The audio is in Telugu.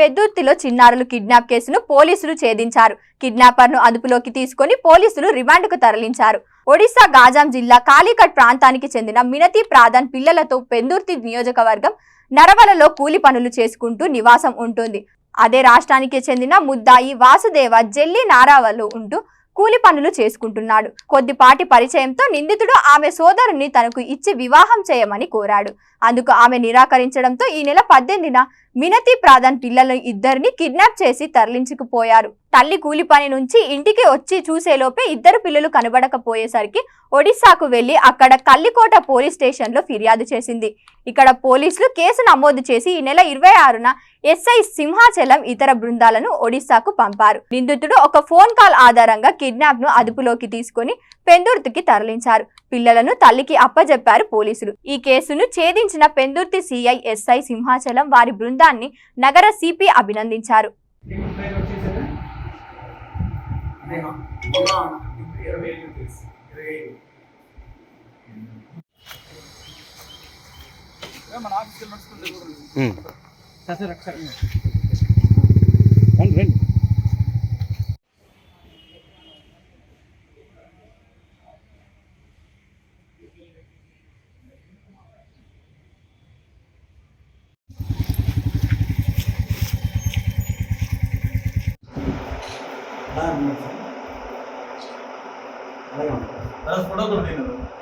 పెద్దుర్తిలో చిన్నారులు కిడ్నాప్ కేసును పోలీసులు ఛేదించారు. కిడ్నాపర్ను అదుపులోకి తీసుకొని పోలీసులు రిమాండ్కు తరలించారు. ఒడిశా గాజాం జిల్లా కాలికట్ ప్రాంతానికి చెందిన మినతి ప్రాధాన్ పిల్లలతో పెందుర్తి నియోజకవర్గం నరవలలో కూలి పనులు చేసుకుంటూ నివాసం ఉంటుంది. అదే రాష్ట్రానికి చెందిన ముద్దాయి వాసుదేవ జెల్లి నారావలో ఉంటూ కూలి పనులు చేసుకుంటున్నాడు. కొద్దిపాటి పరిచయంతో నిందితుడు ఆమె సోదరుని తనకు ఇచ్చి వివాహం చేయమని కోరాడు. అందుకు ఆమె నిరాకరించడంతో ఈ నెల 18న మినతి ప్రాధాన్ పిల్లల ఇద్దరిని కిడ్నాప్ చేసి తరలించుకుపోయారు. తల్లి కూలి పని నుంచి ఇంటికి వచ్చి చూసేలోపే ఇద్దరు పిల్లలు కనబడకపోయేసరికి ఒడిశాకు వెళ్లి అక్కడ కల్లికోట పోలీస్ స్టేషన్లో ఫిర్యాదు చేసింది. ఇక్కడ పోలీసులు కేసు నమోదు చేసి ఈ నెల 26న ఎస్ఐ సింహాచలం ఇతర బృందాలను ఒడిశాకు పంపారు. నిందితుడు ఒక ఫోన్ కాల్ ఆధారంగా కిడ్నాప్ ను అదుపులోకి తీసుకుని పెందుర్తికి తరలించారు. పిల్లలను తల్లికి అప్పజెప్పారు పోలీసులు. ఈ కేసును ఛేదించిన పెందుర్తి సిఐ ఎస్ఐ సింహాచలం వారి బృందాన్ని నగర సిపి అభినందించారు. ఫోటో కూడా